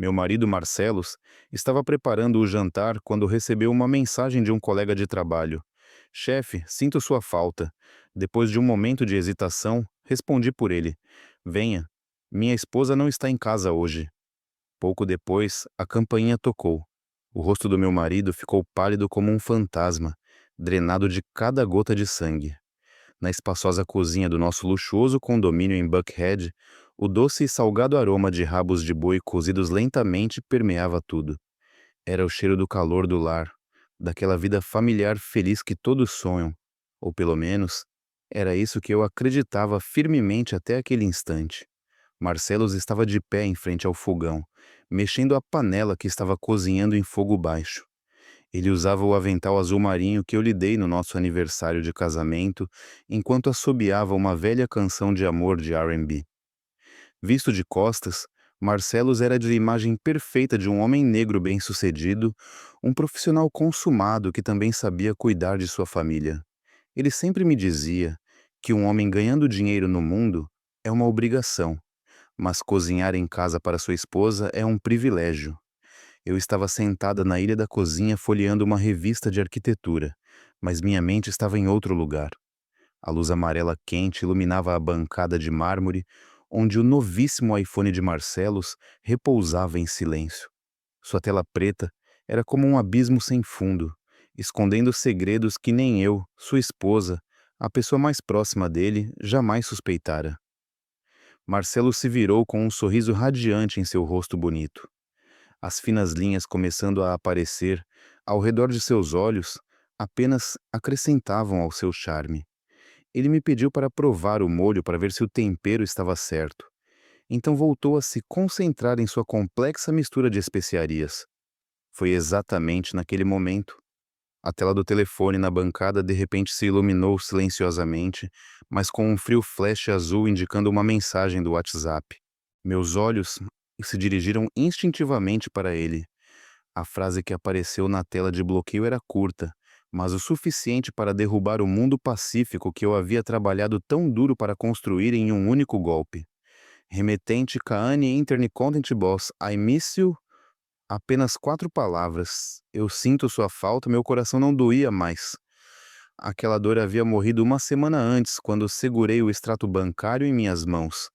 Meu marido Marcelos estava preparando o jantar quando recebeu uma mensagem de um colega de trabalho. Chefe, sinto sua falta. Depois de um momento de hesitação, respondi por ele: Venha, minha esposa não está em casa hoje. Pouco depois, a campainha tocou. O rosto do meu marido ficou pálido como um fantasma, drenado de cada gota de sangue. Na espaçosa cozinha do nosso luxuoso condomínio em Buckhead, o doce e salgado aroma de rabos de boi cozidos lentamente permeava tudo. Era o cheiro do calor do lar, daquela vida familiar feliz que todos sonham, ou pelo menos, era isso que eu acreditava firmemente até aquele instante. Marcelos estava de pé em frente ao fogão, mexendo a panela que estava cozinhando em fogo baixo. Ele usava o avental azul marinho que eu lhe dei no nosso aniversário de casamento, enquanto assobiava uma velha canção de amor de R&B. Visto de costas, Marcelos era a imagem perfeita de um homem negro bem-sucedido, um profissional consumado que também sabia cuidar de sua família. Ele sempre me dizia que um homem ganhando dinheiro no mundo é uma obrigação, mas cozinhar em casa para sua esposa é um privilégio. Eu estava sentada na ilha da cozinha folheando uma revista de arquitetura, mas minha mente estava em outro lugar. A luz amarela quente iluminava a bancada de mármore, onde o novíssimo iPhone de Marcelos repousava em silêncio. Sua tela preta era como um abismo sem fundo, escondendo segredos que nem eu, sua esposa, a pessoa mais próxima dele, jamais suspeitara. Marcelo se virou com um sorriso radiante em seu rosto bonito. As finas linhas começando a aparecer ao redor de seus olhos apenas acrescentavam ao seu charme. Ele me pediu para provar o molho para ver se o tempero estava certo. Então voltou a se concentrar em sua complexa mistura de especiarias. Foi exatamente naquele momento. A tela do telefone na bancada de repente se iluminou silenciosamente, mas com um frio flash azul indicando uma mensagem do WhatsApp. Meus olhos se dirigiram instintivamente para ele. A frase que apareceu na tela de bloqueio era curta, mas o suficiente para derrubar o mundo pacífico que eu havia trabalhado tão duro para construir em um único golpe. Remetente Kaane Internet Content Boss, I miss you. Apenas 4 palavras. Eu sinto sua falta, meu coração não doía mais. Aquela dor havia morrido uma semana antes, quando segurei o extrato bancário em minhas mãos.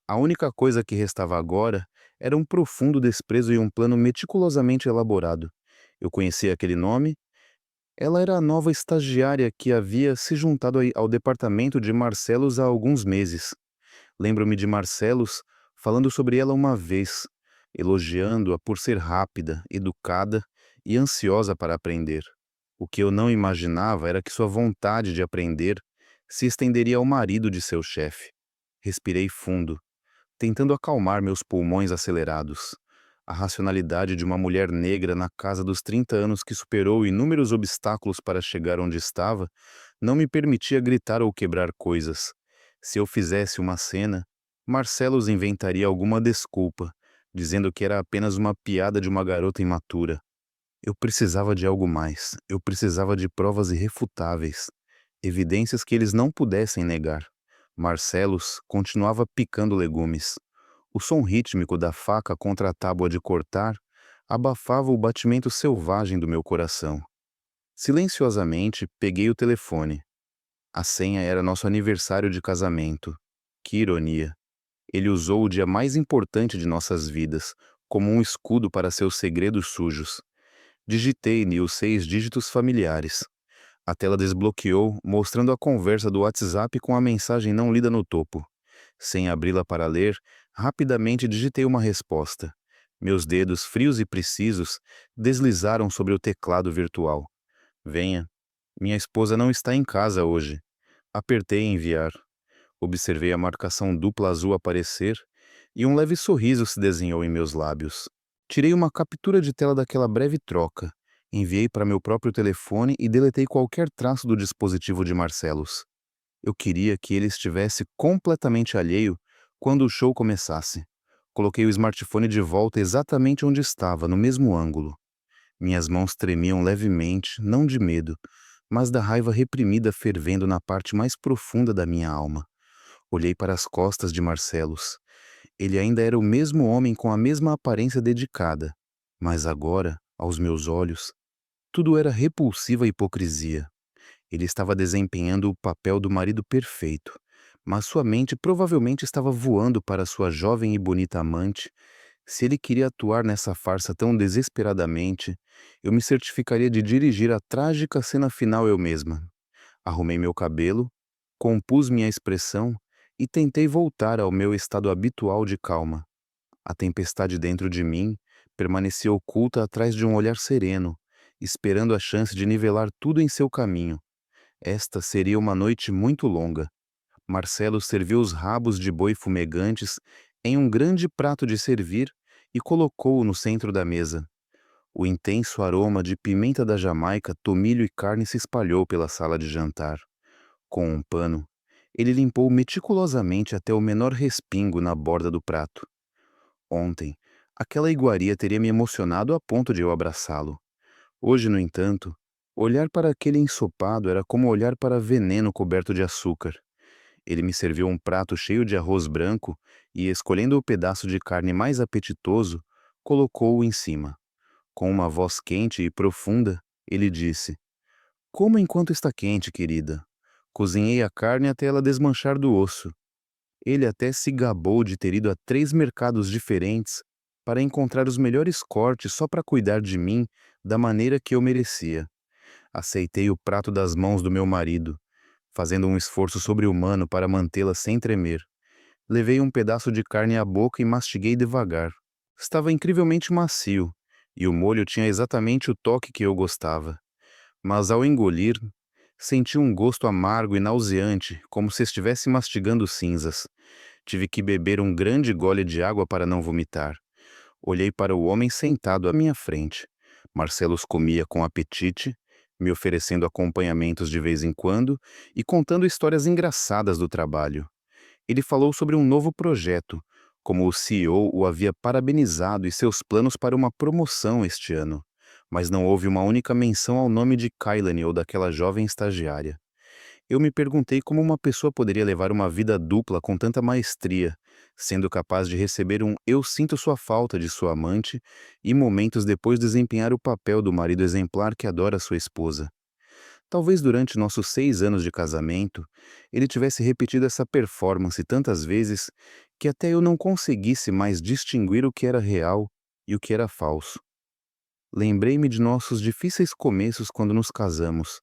A única coisa que restava agora era um profundo desprezo e um plano meticulosamente elaborado. Eu conhecia aquele nome. Ela era a nova estagiária que havia se juntado ao departamento de Marcelos há alguns meses. Lembro-me de Marcelos falando sobre ela uma vez, elogiando-a por ser rápida, educada e ansiosa para aprender. O que eu não imaginava era que sua vontade de aprender se estenderia ao marido de seu chefe. Respirei fundo, tentando acalmar meus pulmões acelerados. A racionalidade de uma mulher negra na casa dos 30 anos que superou inúmeros obstáculos para chegar onde estava não me permitia gritar ou quebrar coisas. Se eu fizesse uma cena, Marcelos inventaria alguma desculpa, dizendo que era apenas uma piada de uma garota imatura. Eu precisava de algo mais. Eu precisava de provas irrefutáveis, evidências que eles não pudessem negar. Marcelos continuava picando legumes. O som rítmico da faca contra a tábua de cortar abafava o batimento selvagem do meu coração. Silenciosamente, peguei o telefone. A senha era nosso aniversário de casamento. Que ironia! Ele usou o dia mais importante de nossas vidas como um escudo para seus segredos sujos. Digitei-lhe os 6 dígitos familiares. A tela desbloqueou, mostrando a conversa do WhatsApp com a mensagem não lida no topo. Sem abri-la para ler, rapidamente digitei uma resposta. Meus dedos, frios e precisos, deslizaram sobre o teclado virtual. Venha. Minha esposa não está em casa hoje. Apertei enviar. Observei a marcação dupla azul aparecer e um leve sorriso se desenhou em meus lábios. Tirei uma captura de tela daquela breve troca. Enviei para meu próprio telefone e deletei qualquer traço do dispositivo de Marcelos. Eu queria que ele estivesse completamente alheio quando o show começasse. Coloquei o smartphone de volta exatamente onde estava, no mesmo ângulo. Minhas mãos tremiam levemente, não de medo, mas da raiva reprimida fervendo na parte mais profunda da minha alma. Olhei para as costas de Marcelos. Ele ainda era o mesmo homem com a mesma aparência dedicada, mas agora, aos meus olhos, tudo era repulsiva hipocrisia. Ele estava desempenhando o papel do marido perfeito, mas sua mente provavelmente estava voando para sua jovem e bonita amante. Se ele queria atuar nessa farsa tão desesperadamente, eu me certificaria de dirigir a trágica cena final eu mesma. Arrumei meu cabelo, compus minha expressão e tentei voltar ao meu estado habitual de calma. A tempestade dentro de mim permanecia oculta atrás de um olhar sereno, esperando a chance de nivelar tudo em seu caminho. Esta seria uma noite muito longa. Marcelo serviu os rabos de boi fumegantes em um grande prato de servir e colocou-o no centro da mesa. O intenso aroma de pimenta da Jamaica, tomilho e carne se espalhou pela sala de jantar. Com um pano, ele limpou meticulosamente até o menor respingo na borda do prato. Ontem, aquela iguaria teria me emocionado a ponto de eu abraçá-lo. Hoje, no entanto, olhar para aquele ensopado era como olhar para veneno coberto de açúcar. Ele me serviu um prato cheio de arroz branco e, escolhendo o pedaço de carne mais apetitoso, colocou-o em cima. Com uma voz quente e profunda, ele disse: "Coma enquanto está quente, querida. Cozinhei a carne até ela desmanchar do osso." Ele até se gabou de ter ido a 3 mercados diferentes para encontrar os melhores cortes só para cuidar de mim da maneira que eu merecia. Aceitei o prato das mãos do meu marido, fazendo um esforço sobre-humano para mantê-la sem tremer. Levei um pedaço de carne à boca e mastiguei devagar. Estava incrivelmente macio, e o molho tinha exatamente o toque que eu gostava. Mas ao engolir, senti um gosto amargo e nauseante, como se estivesse mastigando cinzas. Tive que beber um grande gole de água para não vomitar. Olhei para o homem sentado à minha frente. Marcelos comia com apetite, me oferecendo acompanhamentos de vez em quando e contando histórias engraçadas do trabalho. Ele falou sobre um novo projeto, como o CEO o havia parabenizado e seus planos para uma promoção este ano. Mas não houve uma única menção ao nome de Kailane ou daquela jovem estagiária. Eu me perguntei como uma pessoa poderia levar uma vida dupla com tanta maestria, sendo capaz de receber um "eu sinto sua falta" de sua amante e momentos depois desempenhar o papel do marido exemplar que adora sua esposa. Talvez durante nossos 6 anos de casamento, ele tivesse repetido essa performance tantas vezes que até eu não conseguisse mais distinguir o que era real e o que era falso. Lembrei-me de nossos difíceis começos quando nos casamos.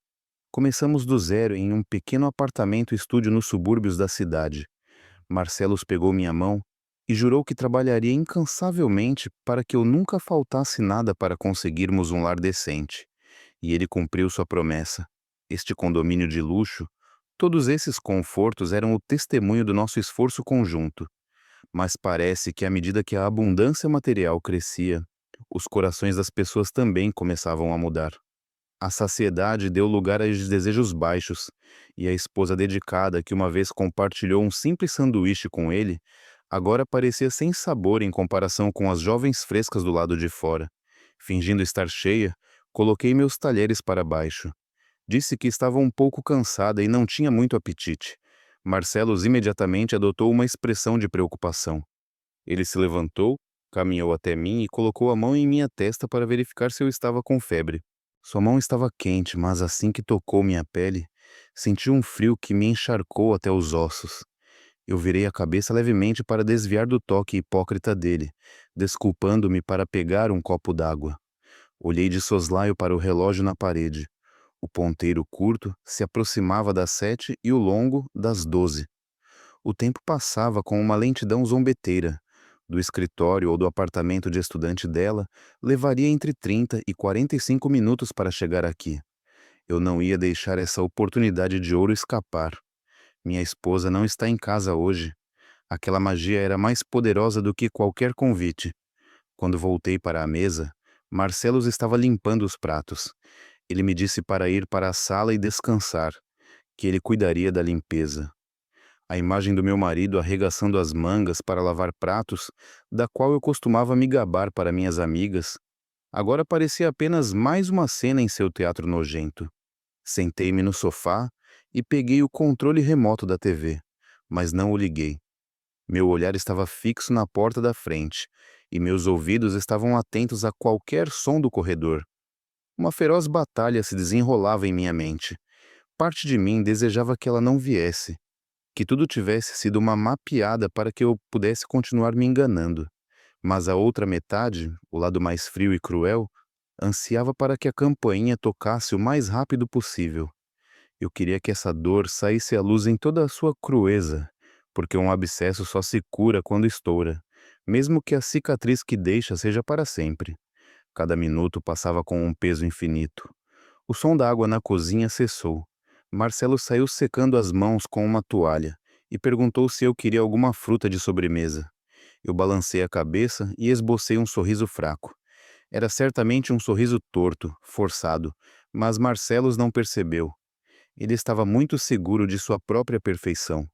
Começamos do zero em um pequeno apartamento-estúdio nos subúrbios da cidade. Marcelos pegou minha mão e jurou que trabalharia incansavelmente para que eu nunca faltasse nada para conseguirmos um lar decente. E ele cumpriu sua promessa. Este condomínio de luxo, todos esses confortos eram o testemunho do nosso esforço conjunto. Mas parece que à medida que a abundância material crescia, os corações das pessoas também começavam a mudar. A saciedade deu lugar aos desejos baixos, e a esposa dedicada que uma vez compartilhou um simples sanduíche com ele, agora parecia sem sabor em comparação com as jovens frescas do lado de fora. Fingindo estar cheia, coloquei meus talheres para baixo. Disse que estava um pouco cansada e não tinha muito apetite. Marcelos imediatamente adotou uma expressão de preocupação. Ele se levantou, caminhou até mim e colocou a mão em minha testa para verificar se eu estava com febre. Sua mão estava quente, mas assim que tocou minha pele, senti um frio que me encharcou até os ossos. Eu virei a cabeça levemente para desviar do toque hipócrita dele, desculpando-me para pegar um copo d'água. Olhei de soslaio para o relógio na parede. O ponteiro curto se aproximava das 7 e o longo das 12. O tempo passava com uma lentidão zombeteira. Do escritório ou do apartamento de estudante dela, levaria entre 30 e 45 minutos para chegar aqui. Eu não ia deixar essa oportunidade de ouro escapar. Minha esposa não está em casa hoje. Aquela magia era mais poderosa do que qualquer convite. Quando voltei para a mesa, Marcelos estava limpando os pratos. Ele me disse para ir para a sala e descansar, que ele cuidaria da limpeza. A imagem do meu marido arregaçando as mangas para lavar pratos, da qual eu costumava me gabar para minhas amigas, agora parecia apenas mais uma cena em seu teatro nojento. Sentei-me no sofá e peguei o controle remoto da TV, mas não o liguei. Meu olhar estava fixo na porta da frente, e meus ouvidos estavam atentos a qualquer som do corredor. Uma feroz batalha se desenrolava em minha mente. Parte de mim desejava que ela não viesse, que tudo tivesse sido uma má piada para que eu pudesse continuar me enganando. Mas a outra metade, o lado mais frio e cruel, ansiava para que a campainha tocasse o mais rápido possível. Eu queria que essa dor saísse à luz em toda a sua crueza, porque um abscesso só se cura quando estoura, mesmo que a cicatriz que deixa seja para sempre. Cada minuto passava com um peso infinito. O som da água na cozinha cessou. Marcelo saiu secando as mãos com uma toalha e perguntou se eu queria alguma fruta de sobremesa. Eu balancei a cabeça e esbocei um sorriso fraco. Era certamente um sorriso torto, forçado, mas Marcelos não percebeu. Ele estava muito seguro de sua própria perfeição.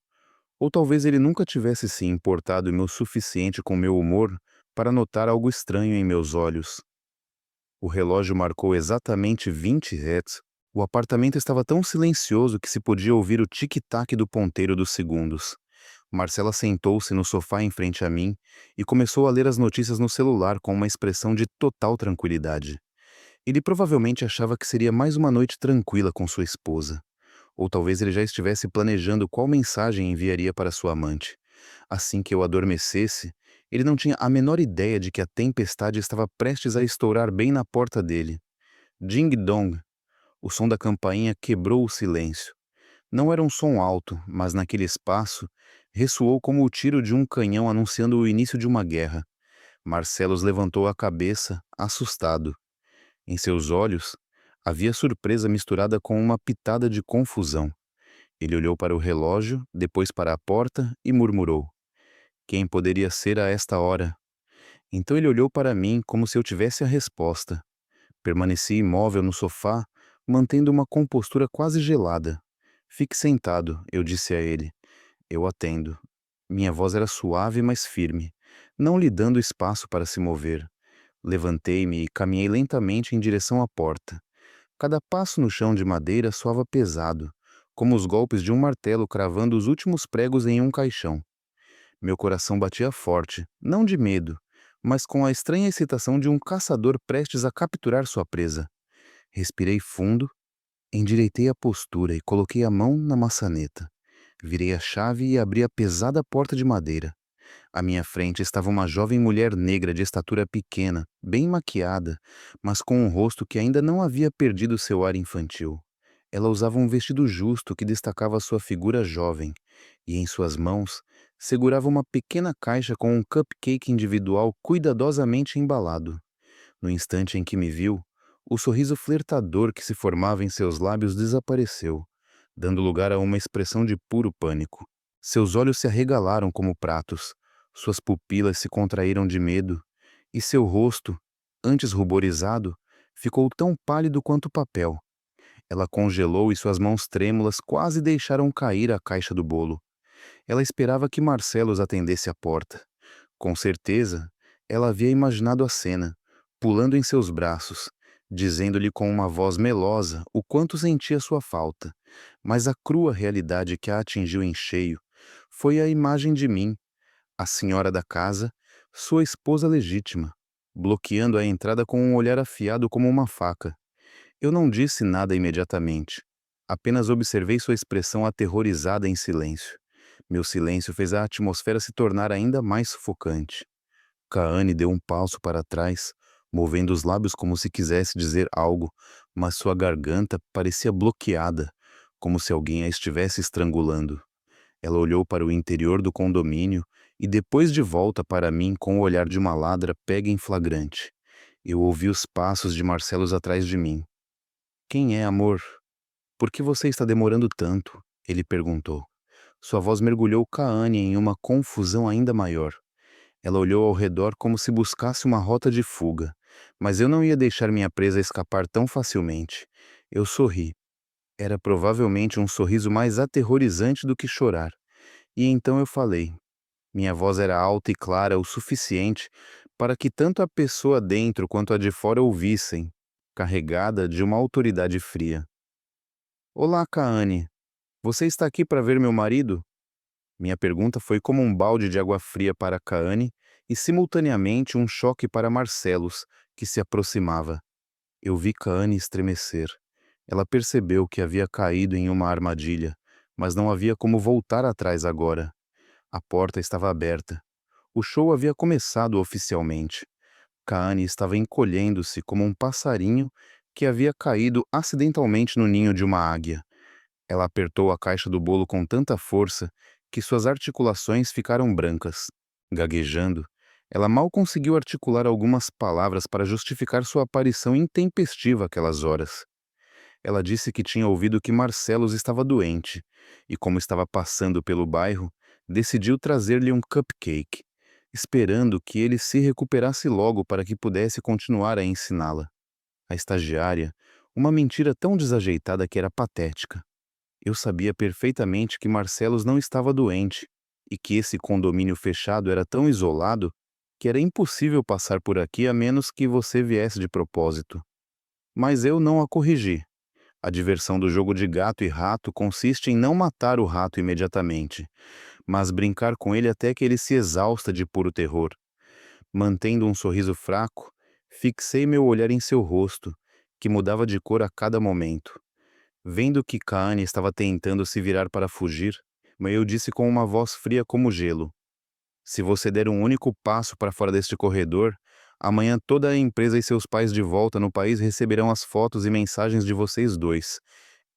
Ou talvez ele nunca tivesse se importado o suficiente com meu humor para notar algo estranho em meus olhos. O relógio marcou exatamente 20 Hz. O apartamento estava tão silencioso que se podia ouvir o tic-tac do ponteiro dos segundos. Marcela sentou-se no sofá em frente a mim e começou a ler as notícias no celular com uma expressão de total tranquilidade. Ele provavelmente achava que seria mais uma noite tranquila com sua esposa. Ou talvez ele já estivesse planejando qual mensagem enviaria para sua amante. Assim que eu adormecesse, ele não tinha a menor ideia de que a tempestade estava prestes a estourar bem na porta dele. Ding-dong! O som da campainha quebrou o silêncio. Não era um som alto, mas naquele espaço, ressoou como o tiro de um canhão anunciando o início de uma guerra. Marcelos levantou a cabeça, assustado. Em seus olhos, havia surpresa misturada com uma pitada de confusão. Ele olhou para o relógio, depois para a porta e murmurou: Quem poderia ser a esta hora? Então ele olhou para mim como se eu tivesse a resposta. Permaneci imóvel no sofá, mantendo uma compostura quase gelada. Fique sentado, eu disse a ele. Eu atendo. Minha voz era suave, mas firme, não lhe dando espaço para se mover. Levantei-me e caminhei lentamente em direção à porta. Cada passo no chão de madeira soava pesado, como os golpes de um martelo cravando os últimos pregos em um caixão. Meu coração batia forte, não de medo, mas com a estranha excitação de um caçador prestes a capturar sua presa. Respirei fundo, endireitei a postura e coloquei a mão na maçaneta. Virei a chave e abri a pesada porta de madeira. À minha frente estava uma jovem mulher negra de estatura pequena, bem maquiada, mas com um rosto que ainda não havia perdido seu ar infantil. Ela usava um vestido justo que destacava sua figura jovem, e em suas mãos segurava uma pequena caixa com um cupcake individual cuidadosamente embalado. No instante em que me viu, o sorriso flertador que se formava em seus lábios desapareceu, dando lugar a uma expressão de puro pânico. Seus olhos se arregalaram como pratos, suas pupilas se contraíram de medo, e seu rosto, antes ruborizado, ficou tão pálido quanto papel. Ela congelou e suas mãos trêmulas quase deixaram cair a caixa do bolo. Ela esperava que Marcelos atendesse a porta. Com certeza, ela havia imaginado a cena, pulando em seus braços, dizendo-lhe com uma voz melosa o quanto sentia sua falta. Mas a crua realidade que a atingiu em cheio foi a imagem de mim, a senhora da casa, sua esposa legítima, bloqueando a entrada com um olhar afiado como uma faca. Eu não disse nada imediatamente. Apenas observei sua expressão aterrorizada em silêncio. Meu silêncio fez a atmosfera se tornar ainda mais sufocante. Kaane deu um passo para trás, movendo os lábios como se quisesse dizer algo, mas sua garganta parecia bloqueada, como se alguém a estivesse estrangulando. Ela olhou para o interior do condomínio e depois de volta para mim com o olhar de uma ladra pega em flagrante. Eu ouvi os passos de Marcelos atrás de mim. Quem é, amor? Por que você está demorando tanto? Ele perguntou. Sua voz mergulhou Kaane em uma confusão ainda maior. Ela olhou ao redor como se buscasse uma rota de fuga, mas eu não ia deixar minha presa escapar tão facilmente. Eu sorri. Era provavelmente um sorriso mais aterrorizante do que chorar. E então eu falei. Minha voz era alta e clara o suficiente para que tanto a pessoa dentro quanto a de fora ouvissem, carregada de uma autoridade fria. Olá, Kaane. Você está aqui para ver meu marido? Minha pergunta foi como um balde de água fria para Kaane e, simultaneamente, um choque para Marcelos, que se aproximava. Eu vi Kaane estremecer. Ela percebeu que havia caído em uma armadilha, mas não havia como voltar atrás agora. A porta estava aberta. O show havia começado oficialmente. Kaane estava encolhendo-se como um passarinho que havia caído acidentalmente no ninho de uma águia. Ela apertou a caixa do bolo com tanta força que suas articulações ficaram brancas. Gaguejando, ela mal conseguiu articular algumas palavras para justificar sua aparição intempestiva aquelas horas. Ela disse que tinha ouvido que Marcelos estava doente e, como estava passando pelo bairro, decidiu trazer-lhe um cupcake, esperando que ele se recuperasse logo para que pudesse continuar a ensiná-la. A estagiária, uma mentira tão desajeitada que era patética. Eu sabia perfeitamente que Marcelos não estava doente e que esse condomínio fechado era tão isolado que era impossível passar por aqui a menos que você viesse de propósito. Mas eu não a corrigi. A diversão do jogo de gato e rato consiste em não matar o rato imediatamente, mas brincar com ele até que ele se exausta de puro terror. Mantendo um sorriso fraco, fixei meu olhar em seu rosto, que mudava de cor a cada momento. Vendo que Kaane estava tentando se virar para fugir, mas eu disse com uma voz fria como gelo: "Se você der um único passo para fora deste corredor, amanhã toda a empresa e seus pais de volta no país receberão as fotos e mensagens de vocês dois.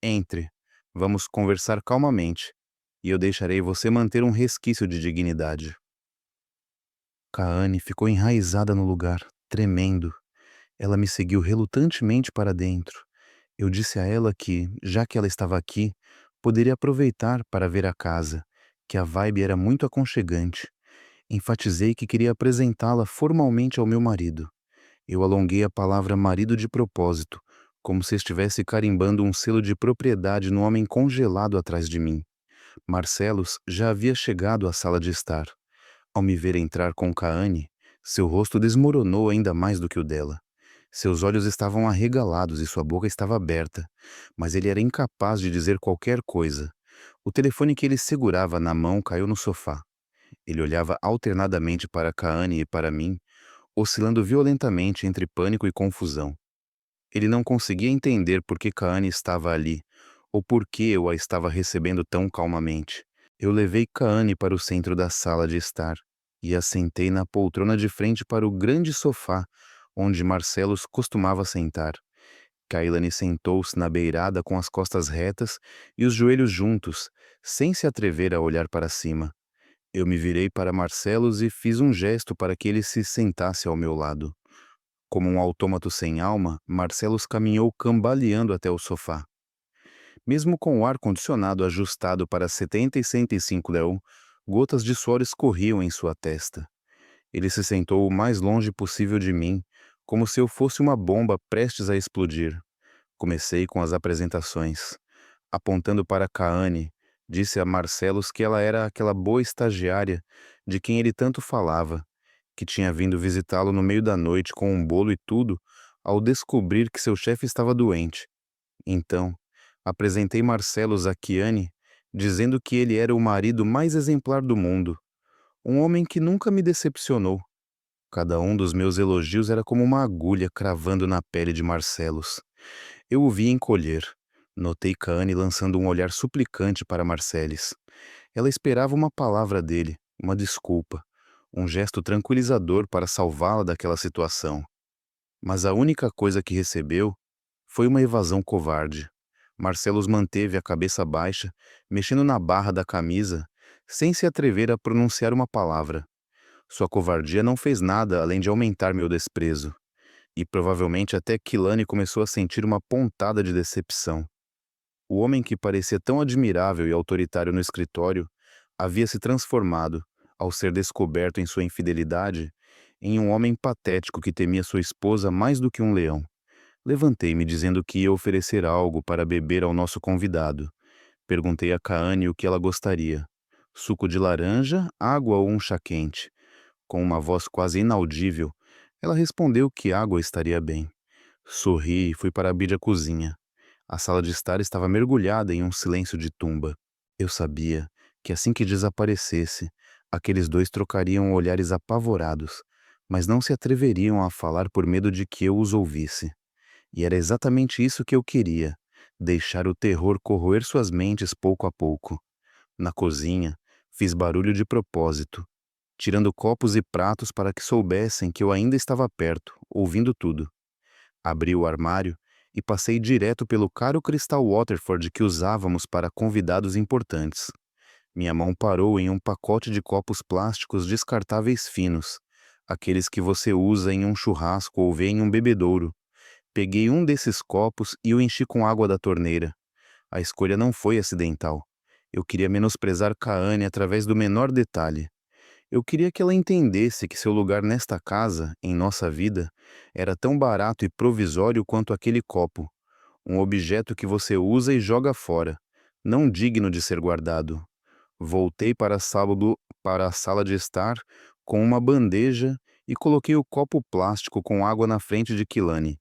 Entre. Vamos conversar calmamente, e eu deixarei você manter um resquício de dignidade." Kaane ficou enraizada no lugar, tremendo. Ela me seguiu relutantemente para dentro. Eu disse a ela que, já que ela estava aqui, poderia aproveitar para ver a casa, que a vibe era muito aconchegante. Enfatizei que queria apresentá-la formalmente ao meu marido. Eu alonguei a palavra marido de propósito, como se estivesse carimbando um selo de propriedade no homem congelado atrás de mim. Marcelos já havia chegado à sala de estar. Ao me ver entrar com Kaane, seu rosto desmoronou ainda mais do que o dela. Seus olhos estavam arregalados e sua boca estava aberta, mas ele era incapaz de dizer qualquer coisa. O telefone que ele segurava na mão caiu no sofá. Ele olhava alternadamente para Kaane e para mim, oscilando violentamente entre pânico e confusão. Ele não conseguia entender por que Kaane estava ali, ou por que eu a estava recebendo tão calmamente. Eu levei Kaane para o centro da sala de estar e a sentei na poltrona de frente para o grande sofá onde Marcelos costumava sentar. Kailane sentou-se na beirada com as costas retas e os joelhos juntos, sem se atrever a olhar para cima. Eu me virei para Marcelos e fiz um gesto para que ele se sentasse ao meu lado. Como um autômato sem alma, Marcelos caminhou cambaleando até o sofá. Mesmo com o ar-condicionado ajustado para 70 e 105 Leão, gotas de suor escorriam em sua testa. Ele se sentou o mais longe possível de mim, como se eu fosse uma bomba prestes a explodir. Comecei com as apresentações. Apontando para Kaane, disse a Marcelos que ela era aquela boa estagiária de quem ele tanto falava, que tinha vindo visitá-lo no meio da noite com um bolo e tudo, ao descobrir que seu chefe estava doente. Então, apresentei Marcelos a Kiane, dizendo que ele era o marido mais exemplar do mundo, um homem que nunca me decepcionou. Cada um dos meus elogios era como uma agulha cravando na pele de Marcelos. Eu o vi encolher. Notei Kaane lançando um olhar suplicante para Marcelis. Ela esperava uma palavra dele, uma desculpa, um gesto tranquilizador para salvá-la daquela situação. Mas a única coisa que recebeu foi uma evasão covarde. Marcelos manteve a cabeça baixa, mexendo na barra da camisa, sem se atrever a pronunciar uma palavra. Sua covardia não fez nada além de aumentar meu desprezo. E provavelmente até Kilane começou a sentir uma pontada de decepção. O homem que parecia tão admirável e autoritário no escritório havia se transformado, ao ser descoberto em sua infidelidade, em um homem patético que temia sua esposa mais do que um leão. Levantei-me dizendo que ia oferecer algo para beber ao nosso convidado. Perguntei a Kaane o que ela gostaria. Suco de laranja, água ou um chá quente? Com uma voz quase inaudível, ela respondeu que água estaria bem. Sorri e fui para a Bíblia cozinha. A sala de estar estava mergulhada em um silêncio de tumba. Eu sabia que assim que desaparecesse, aqueles dois trocariam olhares apavorados, mas não se atreveriam a falar por medo de que eu os ouvisse. E era exatamente isso que eu queria, deixar o terror corroer suas mentes pouco a pouco. Na cozinha, fiz barulho de propósito, tirando copos e pratos para que soubessem que eu ainda estava perto, ouvindo tudo. Abri o armário e passei direto pelo caro cristal Waterford que usávamos para convidados importantes. Minha mão parou em um pacote de copos plásticos descartáveis finos, aqueles que você usa em um churrasco ou vê em um bebedouro. Peguei um desses copos e o enchi com água da torneira. A escolha não foi acidental. Eu queria menosprezar Kaane através do menor detalhe. Eu queria que ela entendesse que seu lugar nesta casa, em nossa vida, era tão barato e provisório quanto aquele copo, um objeto que você usa e joga fora, não digno de ser guardado. Voltei para a sala de estar com uma bandeja e coloquei o copo plástico com água na frente de Kilane.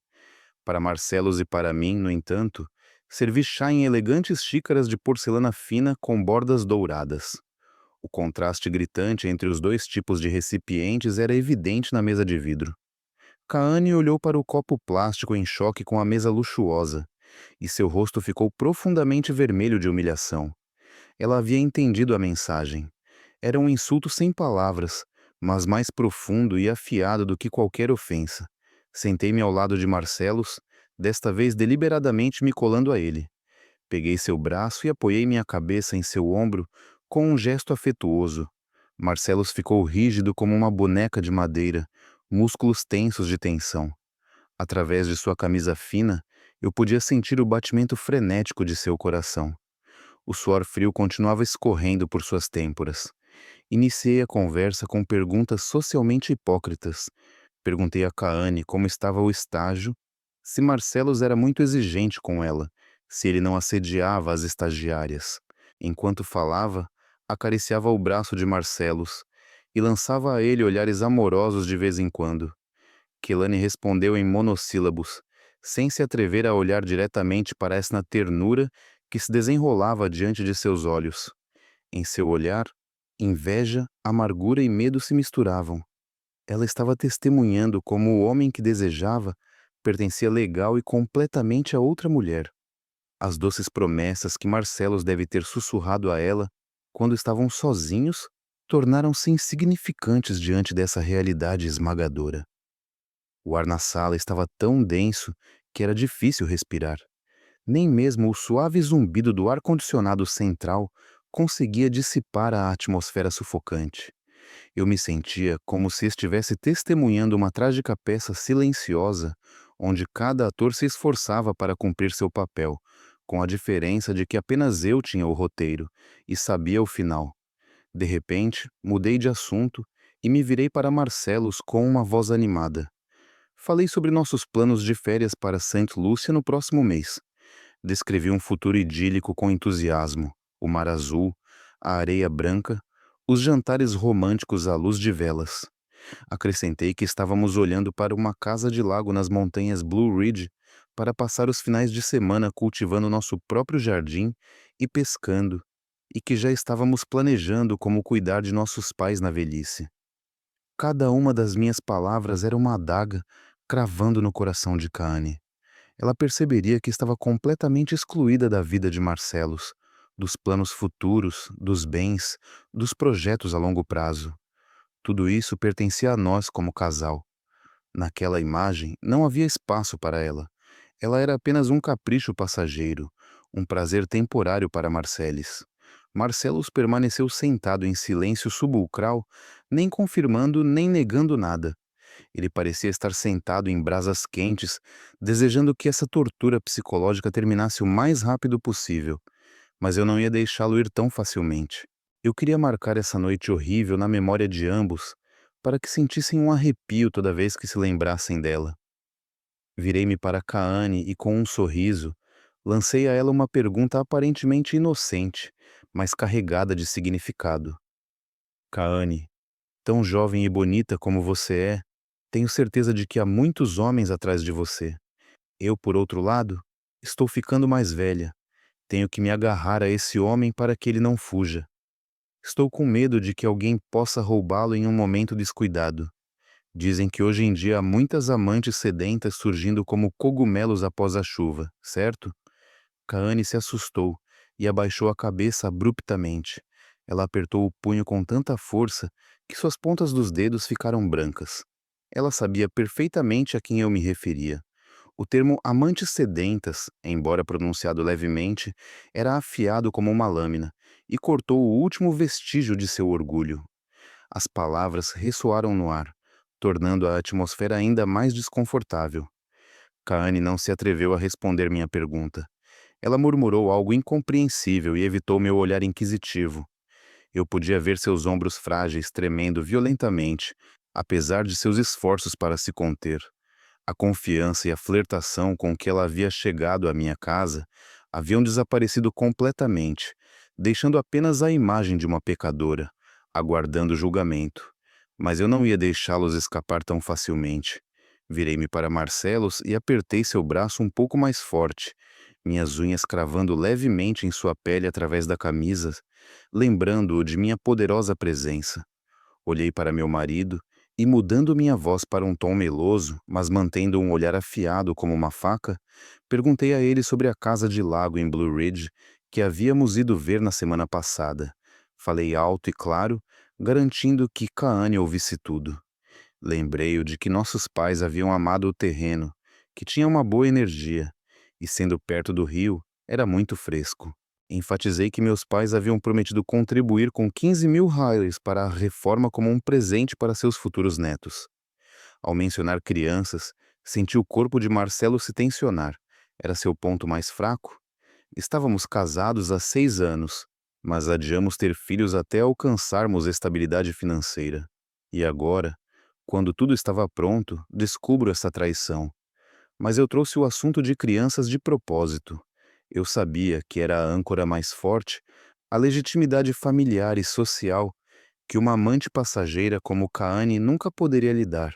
Para Marcelos e para mim, no entanto, servi chá em elegantes xícaras de porcelana fina com bordas douradas. O contraste gritante entre os dois tipos de recipientes era evidente na mesa de vidro. Kaane olhou para o copo plástico em choque com a mesa luxuosa, e seu rosto ficou profundamente vermelho de humilhação. Ela havia entendido a mensagem. Era um insulto sem palavras, mas mais profundo e afiado do que qualquer ofensa. Sentei-me ao lado de Marcelos, desta vez deliberadamente me colando a ele. Peguei seu braço e apoiei minha cabeça em seu ombro com um gesto afetuoso. Marcelos ficou rígido como uma boneca de madeira, músculos tensos de tensão. Através de sua camisa fina, eu podia sentir o batimento frenético de seu coração. O suor frio continuava escorrendo por suas têmporas. Iniciei a conversa com perguntas socialmente hipócritas. Perguntei a Kaane como estava o estágio, se Marcelos era muito exigente com ela, se ele não assediava as estagiárias. Enquanto falava, acariciava o braço de Marcelos e lançava a ele olhares amorosos de vez em quando. Kelane respondeu em monossílabos, sem se atrever a olhar diretamente para essa ternura que se desenrolava diante de seus olhos. Em seu olhar, inveja, amargura e medo se misturavam. Ela estava testemunhando como o homem que desejava pertencia legal e completamente a outra mulher. As doces promessas que Marcelos deve ter sussurrado a ela quando estavam sozinhos tornaram-se insignificantes diante dessa realidade esmagadora. O ar na sala estava tão denso que era difícil respirar. Nem mesmo o suave zumbido do ar-condicionado central conseguia dissipar a atmosfera sufocante. Eu me sentia como se estivesse testemunhando uma trágica peça silenciosa, onde cada ator se esforçava para cumprir seu papel, com a diferença de que apenas eu tinha o roteiro e sabia o final. De repente, mudei de assunto e me virei para Marcelos com uma voz animada. Falei sobre nossos planos de férias para Saint Lucia no próximo mês. Descrevi um futuro idílico com entusiasmo: o mar azul, a areia branca, os jantares românticos à luz de velas. Acrescentei que estávamos olhando para uma casa de lago nas montanhas Blue Ridge para passar os finais de semana cultivando nosso próprio jardim e pescando, e que já estávamos planejando como cuidar de nossos pais na velhice. Cada uma das minhas palavras era uma adaga cravando no coração de Kaane. Ela perceberia que estava completamente excluída da vida de Marcelos, dos planos futuros, dos bens, dos projetos a longo prazo. Tudo isso pertencia a nós como casal. Naquela imagem não havia espaço para ela. Ela era apenas um capricho passageiro, um prazer temporário para Marcelis. Marcelos permaneceu sentado em silêncio sepulcral, nem confirmando nem negando nada. Ele parecia estar sentado em brasas quentes, desejando que essa tortura psicológica terminasse o mais rápido possível. Mas eu não ia deixá-lo ir tão facilmente. Eu queria marcar essa noite horrível na memória de ambos, para que sentissem um arrepio toda vez que se lembrassem dela. Virei-me para Kaane e, com um sorriso, lancei a ela uma pergunta aparentemente inocente, mas carregada de significado. Kaane, tão jovem e bonita como você é, tenho certeza de que há muitos homens atrás de você. Eu, por outro lado, estou ficando mais velha. Tenho que me agarrar a esse homem para que ele não fuja. Estou com medo de que alguém possa roubá-lo em um momento descuidado. Dizem que hoje em dia há muitas amantes sedentas surgindo como cogumelos após a chuva, certo? Kaane se assustou e abaixou a cabeça abruptamente. Ela apertou o punho com tanta força que suas pontas dos dedos ficaram brancas. Ela sabia perfeitamente a quem eu me referia. O termo amantes sedentas, embora pronunciado levemente, era afiado como uma lâmina e cortou o último vestígio de seu orgulho. As palavras ressoaram no ar, tornando a atmosfera ainda mais desconfortável. Kaane não se atreveu a responder minha pergunta. Ela murmurou algo incompreensível e evitou meu olhar inquisitivo. Eu podia ver seus ombros frágeis tremendo violentamente, apesar de seus esforços para se conter. A confiança e a flertação com que ela havia chegado à minha casa haviam desaparecido completamente, deixando apenas a imagem de uma pecadora, aguardando julgamento. Mas eu não ia deixá-los escapar tão facilmente. Virei-me para Marcelos e apertei seu braço um pouco mais forte, minhas unhas cravando levemente em sua pele através da camisa, lembrando-o de minha poderosa presença. Olhei para meu marido e, mudando minha voz para um tom meloso, mas mantendo um olhar afiado como uma faca, perguntei a ele sobre a casa de lago em Blue Ridge que havíamos ido ver na semana passada. Falei alto e claro, garantindo que Kaane ouvisse tudo. Lembrei-o de que nossos pais haviam amado o terreno, que tinha uma boa energia, e sendo perto do rio, era muito fresco. Enfatizei que meus pais haviam prometido contribuir com 15.000 Highlands para a reforma como um presente para seus futuros netos. Ao mencionar crianças, senti o corpo de Marcelo se tensionar. Era seu ponto mais fraco? Estávamos casados há 6 anos, mas adiamos ter filhos até alcançarmos estabilidade financeira. E agora, quando tudo estava pronto, descubro essa traição. Mas eu trouxe o assunto de crianças de propósito. Eu sabia que era a âncora mais forte, a legitimidade familiar e social que uma amante passageira como Kaane nunca poderia lhe dar.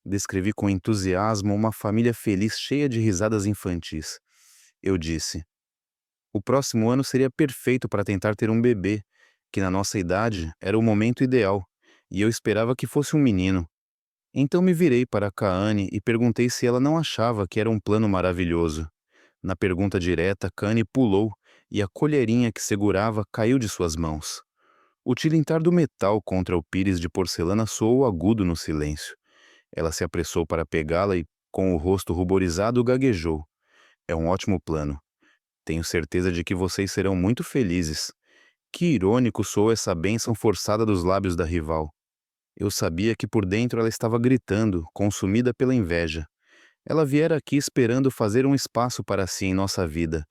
Descrevi com entusiasmo uma família feliz cheia de risadas infantis. Eu disse: o próximo ano seria perfeito para tentar ter um bebê, que na nossa idade era o momento ideal, e eu esperava que fosse um menino. Então me virei para Kaane e perguntei se ela não achava que era um plano maravilhoso. Na pergunta direta, Kaane pulou e a colherinha que segurava caiu de suas mãos. O tilintar do metal contra o pires de porcelana soou agudo no silêncio. Ela se apressou para pegá-la e, com o rosto ruborizado, gaguejou. É um ótimo plano. Tenho certeza de que vocês serão muito felizes. Que irônico soou essa bênção forçada dos lábios da rival. Eu sabia que por dentro ela estava gritando, consumida pela inveja. Ela viera aqui esperando fazer um espaço para si em nossa vida,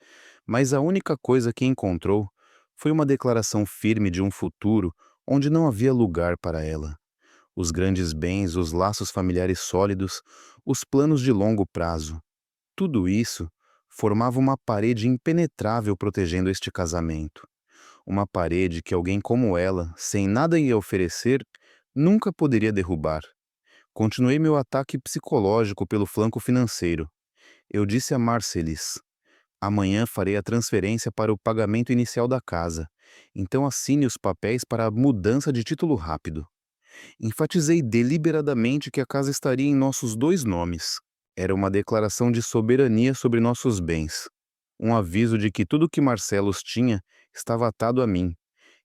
mas a única coisa que encontrou foi uma declaração firme de um futuro onde não havia lugar para ela. Os grandes bens, os laços familiares sólidos, os planos de longo prazo. Tudo isso formava uma parede impenetrável protegendo este casamento. Uma parede que alguém como ela, sem nada a oferecer, nunca poderia derrubar. Continuei meu ataque psicológico pelo flanco financeiro. Eu disse a Marcelis: amanhã farei a transferência para o pagamento inicial da casa, então assine os papéis para a mudança de título rápido. Enfatizei deliberadamente que a casa estaria em nossos dois nomes. Era uma declaração de soberania sobre nossos bens. Um aviso de que tudo que Marcelos tinha estava atado a mim,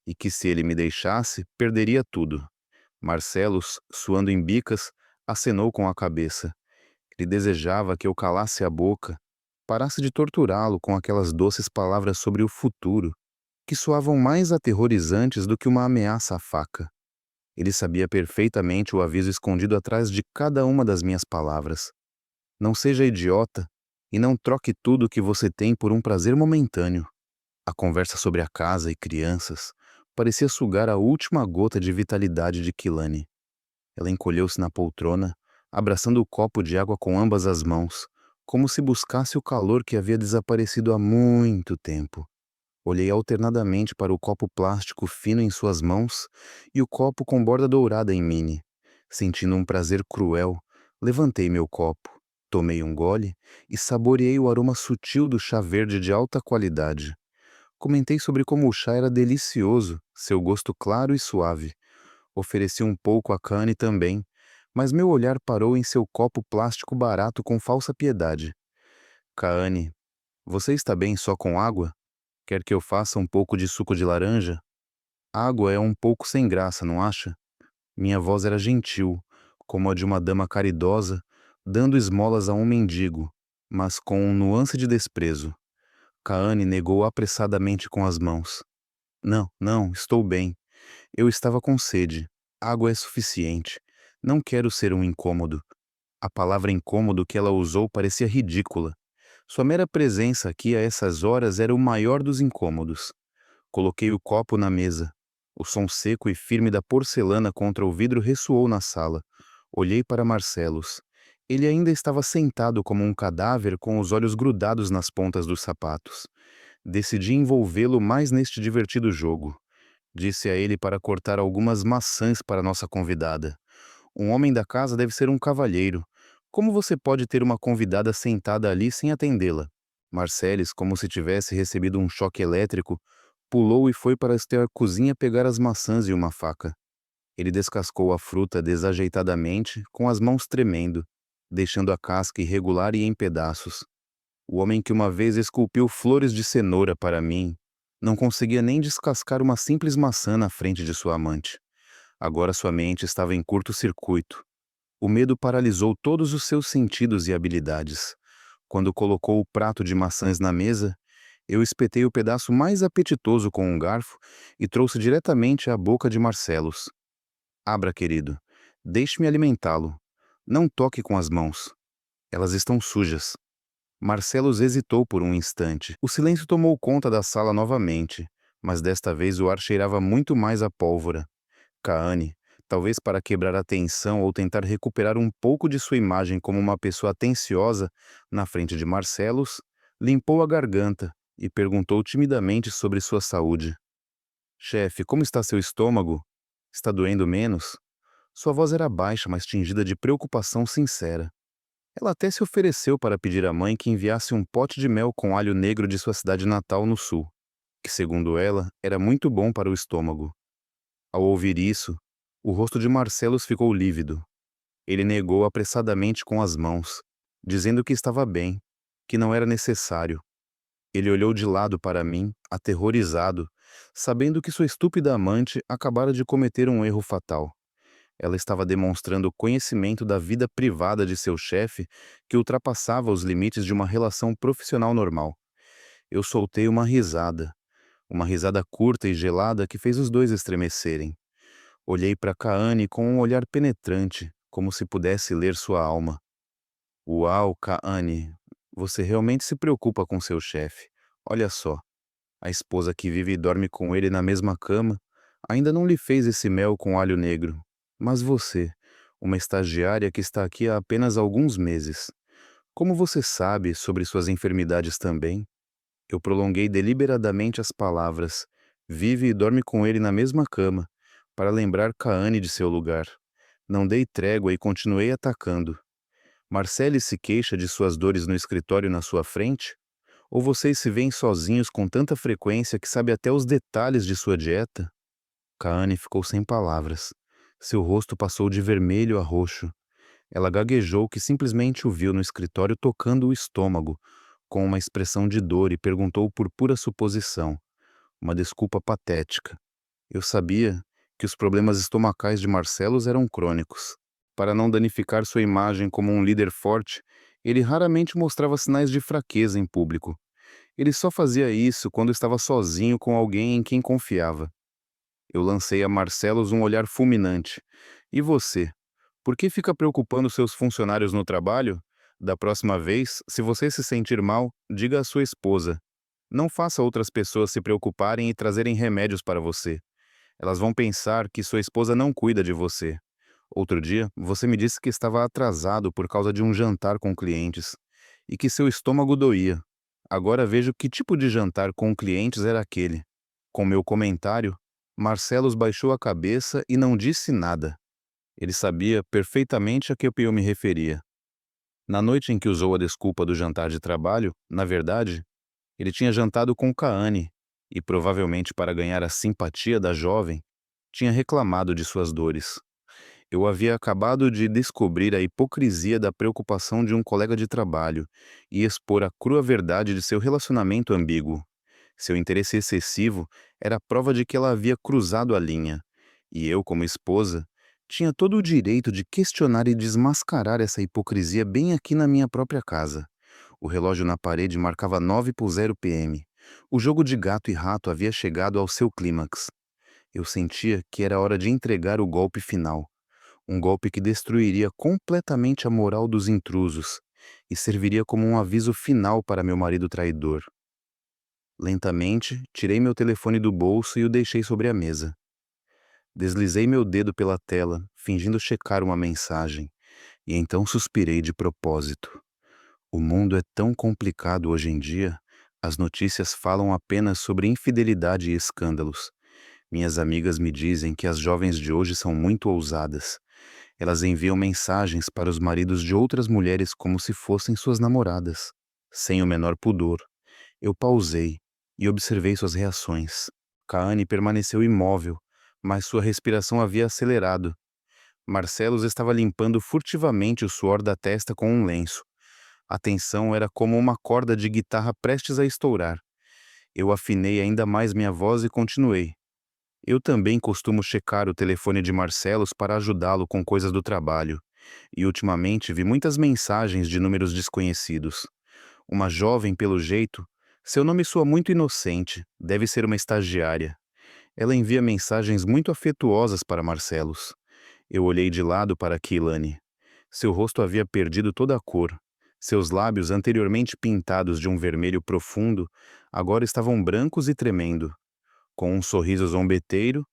e que se ele me deixasse, perderia tudo. Marcelos, suando em bicas, acenou com a cabeça. Ele desejava que eu calasse a boca, parasse de torturá-lo com aquelas doces palavras sobre o futuro, que soavam mais aterrorizantes do que uma ameaça à faca. Ele sabia perfeitamente o aviso escondido atrás de cada uma das minhas palavras. Não seja idiota e não troque tudo o que você tem por um prazer momentâneo. A conversa sobre a casa e crianças parecia sugar a última gota de vitalidade de Kilane. Ela encolheu-se na poltrona, abraçando o copo de água com ambas as mãos, como se buscasse o calor que havia desaparecido há muito tempo. Olhei alternadamente para o copo plástico fino em suas mãos e o copo com borda dourada em mini. Sentindo um prazer cruel, levantei meu copo, tomei um gole e saboreei o aroma sutil do chá verde de alta qualidade. Comentei sobre como o chá era delicioso, seu gosto claro e suave. Ofereci um pouco a Kane também, mas meu olhar parou em seu copo plástico barato com falsa piedade. Kaane, você está bem só com água? Quer que eu faça um pouco de suco de laranja? Água é um pouco sem graça, não acha? Minha voz era gentil, como a de uma dama caridosa, dando esmolas a um mendigo, mas com um nuance de desprezo. Kaane negou apressadamente com as mãos. Não, não, estou bem. Eu estava com sede. Água é suficiente. Não quero ser um incômodo. A palavra incômodo que ela usou parecia ridícula. Sua mera presença aqui a essas horas era o maior dos incômodos. Coloquei o copo na mesa. O som seco e firme da porcelana contra o vidro ressoou na sala. Olhei para Marcelos. Ele ainda estava sentado como um cadáver com os olhos grudados nas pontas dos sapatos. Decidi envolvê-lo mais neste divertido jogo. Disse a ele para cortar algumas maçãs para nossa convidada. Um homem da casa deve ser um cavalheiro. Como você pode ter uma convidada sentada ali sem atendê-la? Marceles, como se tivesse recebido um choque elétrico, pulou e foi para a cozinha pegar as maçãs e uma faca. Ele descascou a fruta desajeitadamente, com as mãos tremendo, deixando a casca irregular e em pedaços. O homem que uma vez esculpiu flores de cenoura para mim, não conseguia nem descascar uma simples maçã na frente de sua amante. Agora sua mente estava em curto-circuito. O medo paralisou todos os seus sentidos e habilidades. Quando colocou o prato de maçãs na mesa, eu espetei o pedaço mais apetitoso com um garfo e trouxe diretamente à boca de Marcelos. Abra, querido. Deixe-me alimentá-lo. Não toque com as mãos. Elas estão sujas. Marcelos hesitou por um instante. O silêncio tomou conta da sala novamente, mas desta vez o ar cheirava muito mais a pólvora. Kaane, talvez para quebrar a tensão ou tentar recuperar um pouco de sua imagem como uma pessoa atenciosa, na frente de Marcelos, limpou a garganta e perguntou timidamente sobre sua saúde. Chefe, como está seu estômago? Está doendo menos? Sua voz era baixa, mas tingida de preocupação sincera. Ela até se ofereceu para pedir à mãe que enviasse um pote de mel com alho negro de sua cidade natal no sul, que, segundo ela, era muito bom para o estômago. Ao ouvir isso, o rosto de Marcelos ficou lívido. Ele negou apressadamente com as mãos, dizendo que estava bem, que não era necessário. Ele olhou de lado para mim, aterrorizado, sabendo que sua estúpida amante acabara de cometer um erro fatal. Ela estava demonstrando conhecimento da vida privada de seu chefe que ultrapassava os limites de uma relação profissional normal. Eu soltei uma risada curta e gelada que fez os dois estremecerem. Olhei para Kaane com um olhar penetrante, como se pudesse ler sua alma. Uau, Kaane, você realmente se preocupa com seu chefe. Olha só, a esposa que vive e dorme com ele na mesma cama ainda não lhe fez esse mel com alho negro. Mas você, uma estagiária que está aqui há apenas alguns meses, como você sabe sobre suas enfermidades também? Eu prolonguei deliberadamente as palavras. Vive e dorme com ele na mesma cama, para lembrar Kaane de seu lugar. Não dei trégua e continuei atacando. Marcele se queixa de suas dores no escritório na sua frente? Ou vocês se veem sozinhos com tanta frequência que sabe até os detalhes de sua dieta? Kaane ficou sem palavras. Seu rosto passou de vermelho a roxo. Ela gaguejou que simplesmente o viu no escritório tocando o estômago, com uma expressão de dor e perguntou por pura suposição. Uma desculpa patética. Eu sabia que os problemas estomacais de Marcelos eram crônicos. Para não danificar sua imagem como um líder forte, ele raramente mostrava sinais de fraqueza em público. Ele só fazia isso quando estava sozinho com alguém em quem confiava. Eu lancei a Marcelos um olhar fulminante. E você? Por que fica preocupando seus funcionários no trabalho? Da próxima vez, se você se sentir mal, diga à sua esposa. Não faça outras pessoas se preocuparem e trazerem remédios para você. Elas vão pensar que sua esposa não cuida de você. Outro dia, você me disse que estava atrasado por causa de um jantar com clientes e que seu estômago doía. Agora vejo que tipo de jantar com clientes era aquele. Com meu comentário, Marcelos baixou a cabeça e não disse nada. Ele sabia perfeitamente a que eu me referia. Na noite em que usou a desculpa do jantar de trabalho, na verdade, ele tinha jantado com Kaane. e provavelmente para ganhar a simpatia da jovem, tinha reclamado de suas dores. Eu havia acabado de descobrir a hipocrisia da preocupação de um colega de trabalho e expor a crua verdade de seu relacionamento ambíguo. Seu interesse excessivo era prova de que ela havia cruzado a linha, e eu, como esposa, tinha todo o direito de questionar e desmascarar essa hipocrisia bem aqui na minha própria casa. O relógio na parede marcava 9 por 0 p.m. O jogo de gato e rato havia chegado ao seu clímax. Eu sentia que era hora de entregar o golpe final, um golpe que destruiria completamente a moral dos intrusos e serviria como um aviso final para meu marido traidor. Lentamente, tirei meu telefone do bolso e o deixei sobre a mesa. Deslizei meu dedo pela tela, fingindo checar uma mensagem, e então suspirei de propósito. O mundo é tão complicado hoje em dia, as notícias falam apenas sobre infidelidade e escândalos. Minhas amigas me dizem que as jovens de hoje são muito ousadas. Elas enviam mensagens para os maridos de outras mulheres como se fossem suas namoradas, sem o menor pudor. Eu pausei e observei suas reações. Kaane permaneceu imóvel, mas sua respiração havia acelerado. Marcelos estava limpando furtivamente o suor da testa com um lenço. A tensão era como uma corda de guitarra prestes a estourar. Eu afinei ainda mais minha voz e continuei. Eu também costumo checar o telefone de Marcelos para ajudá-lo com coisas do trabalho, e ultimamente vi muitas mensagens de números desconhecidos. Uma jovem, pelo jeito, seu nome soa muito inocente, deve ser uma estagiária. Ela envia mensagens muito afetuosas para Marcelos. Eu olhei de lado para Keilane. Seu rosto havia perdido toda a cor. Seus lábios, anteriormente pintados de um vermelho profundo, agora estavam brancos e tremendo. Com um sorriso zombeteiro,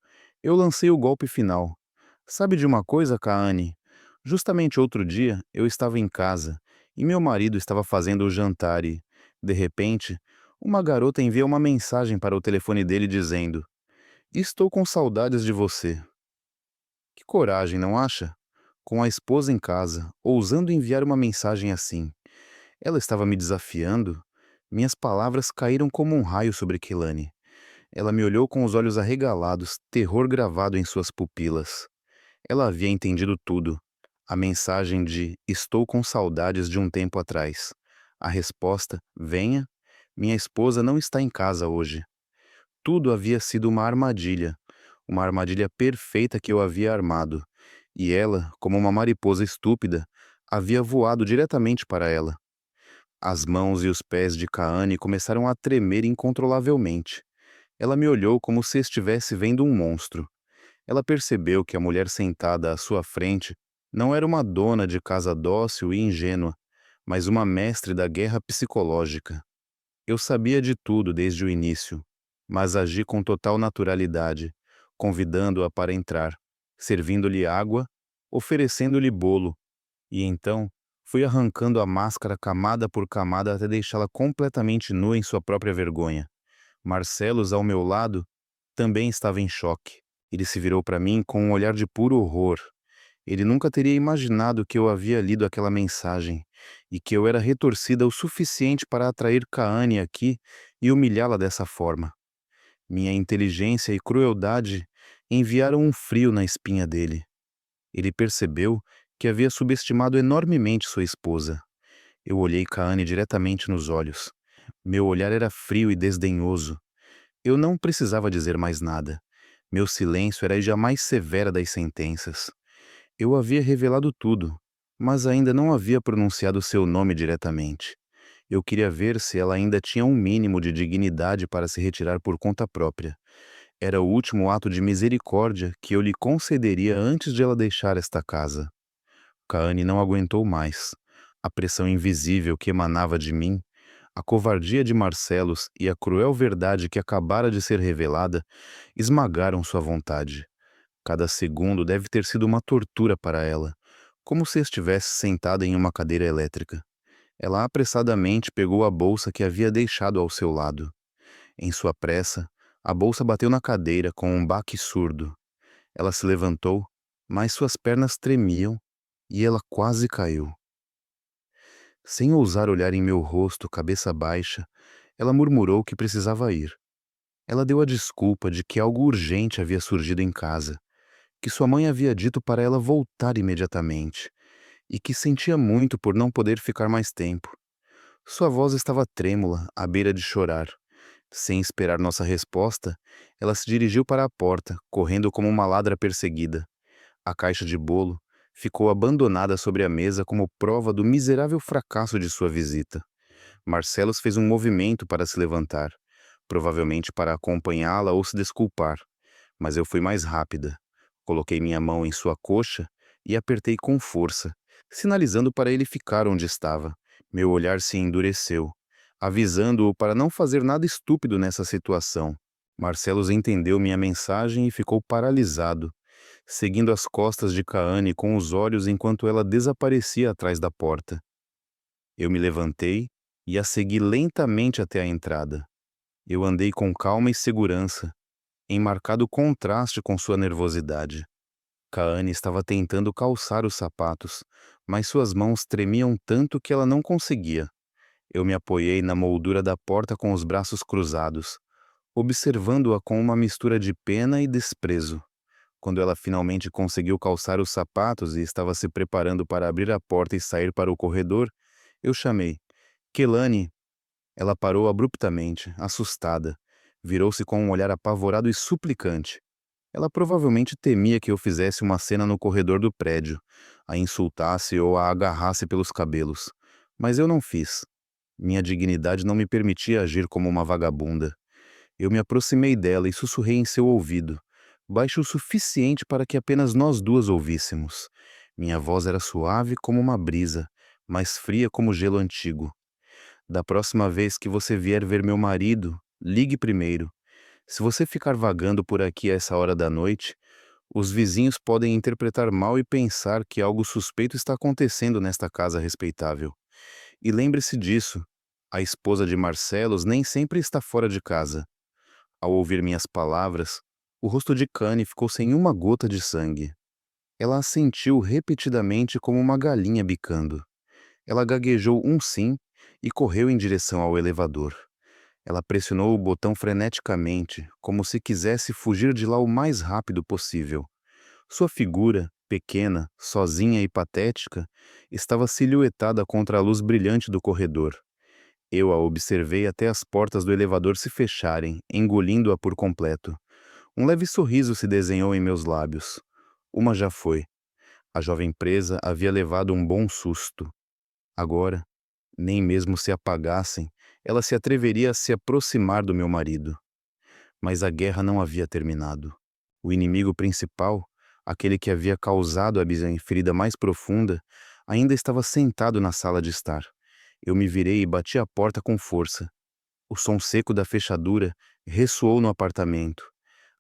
eu lancei o golpe final. Sabe de uma coisa, Kaane? Justamente outro dia eu estava em casa e meu marido estava fazendo o jantar e, de repente, uma garota envia uma mensagem para o telefone dele dizendo: Estou com saudades de você. Que coragem, não acha? Com a esposa em casa, ousando enviar uma mensagem assim. Ela estava me desafiando? Minhas palavras caíram como um raio sobre Keilane. Ela me olhou com os olhos arregalados, terror gravado em suas pupilas. Ela havia entendido tudo. A mensagem de "Estou com saudades de um tempo atrás". A resposta "Venha, minha esposa não está em casa hoje". Tudo havia sido uma armadilha perfeita que eu havia armado. E ela, como uma mariposa estúpida, havia voado diretamente para ela. As mãos e os pés de Kaane começaram a tremer incontrolavelmente. Ela me olhou como se estivesse vendo um monstro. Ela percebeu que a mulher sentada à sua frente não era uma dona de casa dócil e ingênua, mas uma mestre da guerra psicológica. Eu sabia de tudo desde o início, mas agi com total naturalidade, convidando-a para entrar, servindo-lhe água, oferecendo-lhe bolo, e então fui arrancando a máscara camada por camada até deixá-la completamente nua em sua própria vergonha. Marcelos, ao meu lado, também estava em choque. Ele se virou para mim com um olhar de puro horror. Ele nunca teria imaginado que eu havia lido aquela mensagem e que eu era retorcida o suficiente para atrair Kaane aqui e humilhá-la dessa forma. Minha inteligência e crueldade enviaram um frio na espinha dele. Ele percebeu que havia subestimado enormemente sua esposa. Eu olhei Kaane diretamente nos olhos. Meu olhar era frio e desdenhoso. Eu não precisava dizer mais nada. Meu silêncio era a jamais severa das sentenças. Eu havia revelado tudo, mas ainda não havia pronunciado seu nome diretamente. Eu queria ver se ela ainda tinha um mínimo de dignidade para se retirar por conta própria. Era o último ato de misericórdia que eu lhe concederia antes de ela deixar esta casa. Kaane não aguentou mais. A pressão invisível que emanava de mim, a covardia de Marcelos e a cruel verdade que acabara de ser revelada esmagaram sua vontade. Cada segundo deve ter sido uma tortura para ela, como se estivesse sentada em uma cadeira elétrica. Ela apressadamente pegou a bolsa que havia deixado ao seu lado. Em sua pressa, a bolsa bateu na cadeira com um baque surdo. Ela se levantou, mas suas pernas tremiam e ela quase caiu. Sem ousar olhar em meu rosto, cabeça baixa, ela murmurou que precisava ir. Ela deu a desculpa de que algo urgente havia surgido em casa, que sua mãe havia dito para ela voltar imediatamente e que sentia muito por não poder ficar mais tempo. Sua voz estava trêmula, à beira de chorar. Sem esperar nossa resposta, ela se dirigiu para a porta, correndo como uma ladra perseguida. A caixa de bolo ficou abandonada sobre a mesa como prova do miserável fracasso de sua visita. Marcelos fez um movimento para se levantar, provavelmente para acompanhá-la ou se desculpar, mas eu fui mais rápida. Coloquei minha mão em sua coxa e apertei com força, sinalizando para ele ficar onde estava. Meu olhar se endureceu, avisando-o para não fazer nada estúpido nessa situação. Marcelos entendeu minha mensagem e ficou paralisado, seguindo as costas de Kaane com os olhos enquanto ela desaparecia atrás da porta. Eu me levantei e a segui lentamente até a entrada. Eu andei com calma e segurança, em marcado contraste com sua nervosidade. Kaane estava tentando calçar os sapatos, mas suas mãos tremiam tanto que ela não conseguia. Eu me apoiei na moldura da porta com os braços cruzados, observando-a com uma mistura de pena e desprezo. Quando ela finalmente conseguiu calçar os sapatos e estava se preparando para abrir a porta e sair para o corredor, eu chamei: Kelani. Ela parou abruptamente, assustada. Virou-se com um olhar apavorado e suplicante. Ela provavelmente temia que eu fizesse uma cena no corredor do prédio, a insultasse ou a agarrasse pelos cabelos. Mas eu não fiz. Minha dignidade não me permitia agir como uma vagabunda. Eu me aproximei dela e sussurrei em seu ouvido, baixo o suficiente para que apenas nós duas ouvíssemos. Minha voz era suave como uma brisa, mas fria como gelo antigo. Da próxima vez que você vier ver meu marido, ligue primeiro. Se você ficar vagando por aqui a essa hora da noite, os vizinhos podem interpretar mal e pensar que algo suspeito está acontecendo nesta casa respeitável. E lembre-se disso, a esposa de Marcelos nem sempre está fora de casa. Ao ouvir minhas palavras, o rosto de Kane ficou sem uma gota de sangue. Ela assentiu repetidamente como uma galinha bicando. Ela gaguejou um sim e correu em direção ao elevador. Ela pressionou o botão freneticamente, como se quisesse fugir de lá o mais rápido possível. Sua figura, pequena, sozinha e patética, estava silhuetada contra a luz brilhante do corredor. Eu a observei até as portas do elevador se fecharem, engolindo-a por completo. Um leve sorriso se desenhou em meus lábios. Uma já foi. A jovem presa havia levado um bom susto. Agora, nem mesmo se apagassem, ela se atreveria a se aproximar do meu marido. Mas a guerra não havia terminado. O inimigo principal, aquele que havia causado a minha ferida mais profunda, ainda estava sentado na sala de estar. Eu me virei e bati a porta com força. O som seco da fechadura ressoou no apartamento.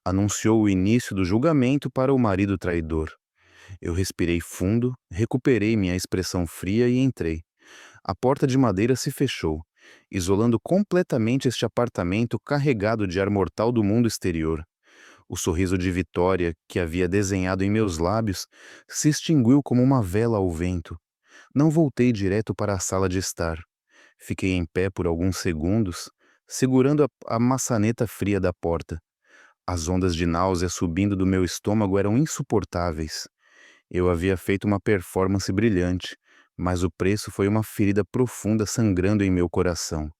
Anunciou o início do julgamento para o marido traidor. Eu respirei fundo, recuperei minha expressão fria e entrei. A porta de madeira se fechou, isolando completamente este apartamento carregado de ar mortal do mundo exterior. O sorriso de vitória que havia desenhado em meus lábios se extinguiu como uma vela ao vento. Não voltei direto para a sala de estar. Fiquei em pé por alguns segundos, segurando a maçaneta fria da porta. As ondas de náusea subindo do meu estômago eram insuportáveis. Eu havia feito uma performance brilhante, mas o preço foi uma ferida profunda sangrando em meu coração.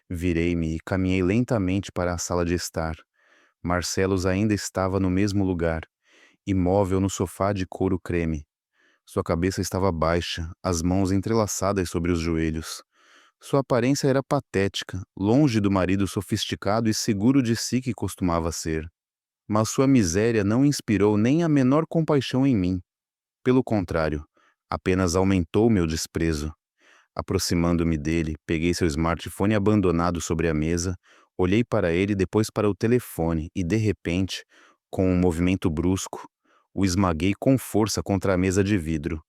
Virei-me e caminhei lentamente para a sala de estar. Marcelos ainda estava no mesmo lugar, imóvel no sofá de couro creme. Sua cabeça estava baixa, as mãos entrelaçadas sobre os joelhos. Sua aparência era patética, longe do marido sofisticado e seguro de si que costumava ser. Mas sua miséria não inspirou nem a menor compaixão em mim. Pelo contrário, apenas aumentou meu desprezo. Aproximando-me dele, peguei seu smartphone abandonado sobre a mesa, olhei para ele e depois para o telefone e, de repente, com um movimento brusco, o esmaguei com força contra a mesa de vidro.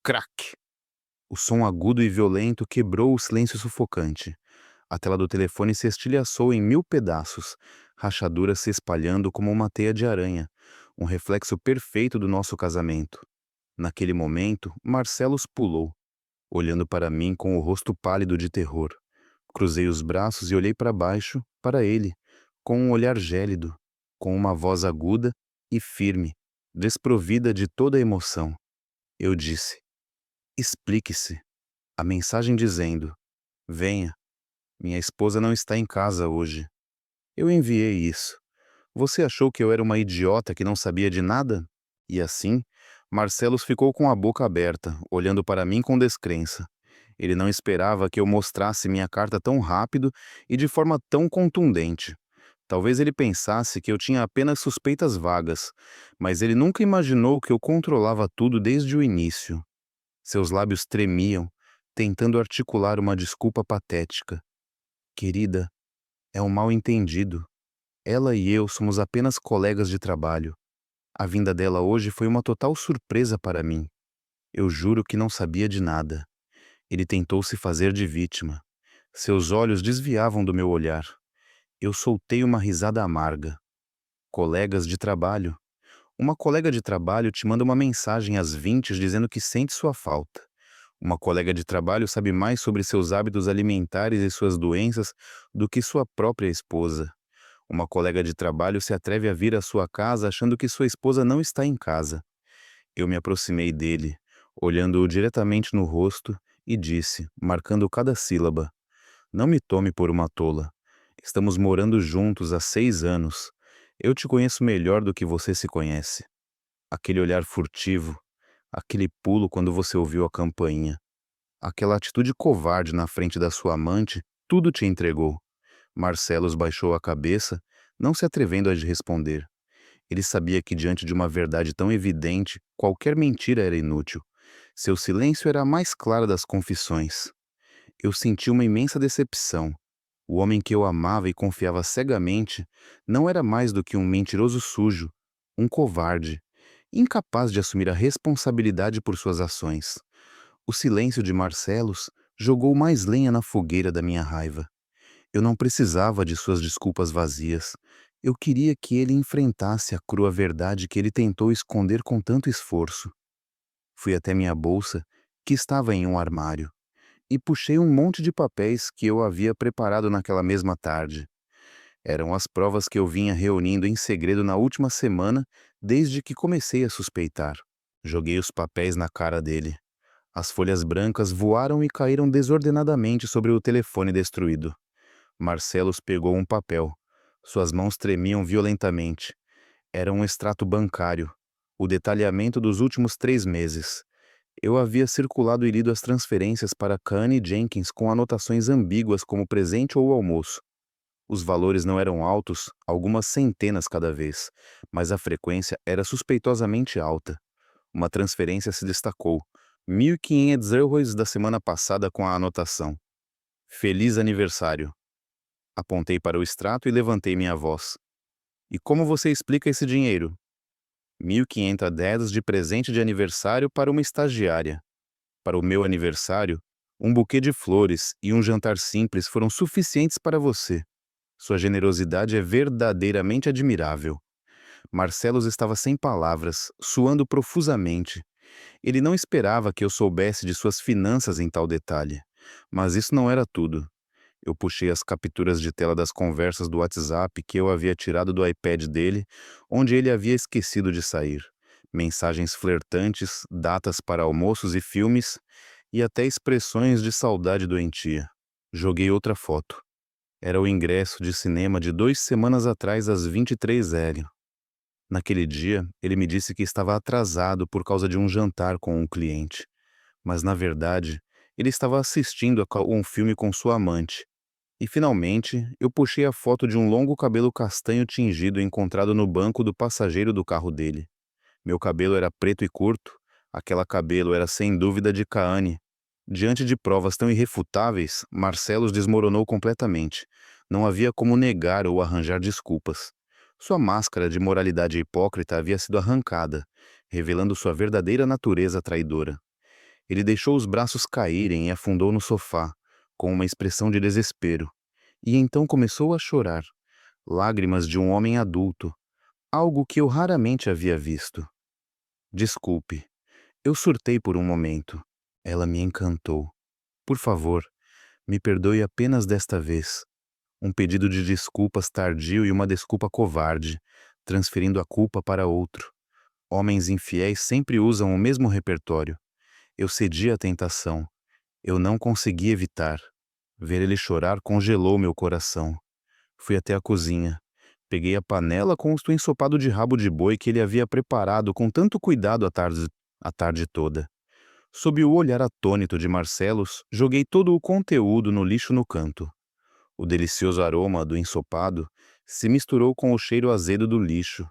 Crack! O som agudo e violento quebrou o silêncio sufocante. A tela do telefone se estilhaçou em 1000 pedaços, rachaduras se espalhando como uma teia de aranha, um reflexo perfeito do nosso casamento. Naquele momento, Marcelos pulou, olhando para mim com o rosto pálido de terror. Cruzei os braços e olhei para baixo, para ele, com um olhar gélido, com uma voz aguda e firme, desprovida de toda emoção. Eu disse: explique-se. A mensagem dizendo: venha, minha esposa não está em casa hoje. Eu enviei isso. Você achou que eu era uma idiota que não sabia de nada? E assim, Marcelos ficou com a boca aberta, olhando para mim com descrença. Ele não esperava que eu mostrasse minha carta tão rápido e de forma tão contundente. Talvez ele pensasse que eu tinha apenas suspeitas vagas, mas ele nunca imaginou que eu controlava tudo desde o início. Seus lábios tremiam, tentando articular uma desculpa patética. Querida, é um mal-entendido. Ela e eu somos apenas colegas de trabalho. A vinda dela hoje foi uma total surpresa para mim. Eu juro que não sabia de nada. Ele tentou se fazer de vítima. Seus olhos desviavam do meu olhar. Eu soltei uma risada amarga. Colegas de trabalho. Uma colega de trabalho te manda uma mensagem às 20 dizendo que sente sua falta. Uma colega de trabalho sabe mais sobre seus hábitos alimentares e suas doenças do que sua própria esposa. Uma colega de trabalho se atreve a vir à sua casa achando que sua esposa não está em casa. Eu me aproximei dele, olhando-o diretamente no rosto, e disse, marcando cada sílaba: não me tome por uma tola. Estamos morando juntos há 6 anos. Eu te conheço melhor do que você se conhece. Aquele olhar furtivo, aquele pulo quando você ouviu a campainha, aquela atitude covarde na frente da sua amante, tudo te entregou. Marcelos baixou a cabeça, não se atrevendo a lhe responder. Ele sabia que diante de uma verdade tão evidente, qualquer mentira era inútil. Seu silêncio era a mais clara das confissões. Eu senti uma imensa decepção. O homem que eu amava e confiava cegamente não era mais do que um mentiroso sujo, um covarde, incapaz de assumir a responsabilidade por suas ações. O silêncio de Marcelos jogou mais lenha na fogueira da minha raiva. Eu não precisava de suas desculpas vazias. Eu queria que ele enfrentasse a crua verdade que ele tentou esconder com tanto esforço. Fui até minha bolsa, que estava em um armário, e puxei um monte de papéis que eu havia preparado naquela mesma tarde. Eram as provas que eu vinha reunindo em segredo na última semana, desde que comecei a suspeitar. Joguei os papéis na cara dele. As folhas brancas voaram e caíram desordenadamente sobre o telefone destruído. Marcelos pegou um papel. Suas mãos tremiam violentamente. Era um extrato bancário. O detalhamento dos últimos 3 meses. Eu havia circulado e lido as transferências para Kanye Jenkins com anotações ambíguas como presente ou almoço. Os valores não eram altos, algumas centenas cada vez, mas a frequência era suspeitosamente alta. Uma transferência se destacou. 1.500 euros da semana passada com a anotação: Feliz aniversário. Apontei para o extrato e levantei minha voz. E como você explica esse dinheiro? 1.500 de presente de aniversário para uma estagiária. Para o meu aniversário, um buquê de flores e um jantar simples foram suficientes para você. Sua generosidade é verdadeiramente admirável. Marcelos estava sem palavras, suando profusamente. Ele não esperava que eu soubesse de suas finanças em tal detalhe. Mas isso não era tudo. Eu puxei as capturas de tela das conversas do WhatsApp que eu havia tirado do iPad dele, onde ele havia esquecido de sair. Mensagens flertantes, datas para almoços e filmes, e até expressões de saudade doentia. Joguei outra foto. Era o ingresso de cinema de 2 semanas atrás às 23h. Naquele dia, ele me disse que estava atrasado por causa de um jantar com um cliente. Mas, na verdade, ele estava assistindo a um filme com sua amante. E, finalmente, eu puxei a foto de um longo cabelo castanho tingido encontrado no banco do passageiro do carro dele. Meu cabelo era preto e curto. Aquele cabelo era sem dúvida de Kaane. Diante de provas tão irrefutáveis, Marcelos desmoronou completamente. Não havia como negar ou arranjar desculpas. Sua máscara de moralidade hipócrita havia sido arrancada, revelando sua verdadeira natureza traidora. Ele deixou os braços caírem e afundou no sofá, com uma expressão de desespero. E então começou a chorar, lágrimas de um homem adulto, algo que eu raramente havia visto. Desculpe, eu surtei por um momento. Ela me encantou. Por favor, me perdoe apenas desta vez. Um pedido de desculpas tardio e uma desculpa covarde, transferindo a culpa para outro. Homens infiéis sempre usam o mesmo repertório. Eu cedi à tentação. Eu não consegui evitar. Ver ele chorar congelou meu coração. Fui até a cozinha. Peguei a panela com o ensopado de rabo de boi que ele havia preparado com tanto cuidado a tarde toda. Sob o olhar atônito de Marcelos, joguei todo o conteúdo no lixo no canto. O delicioso aroma do ensopado se misturou com o cheiro azedo do lixo,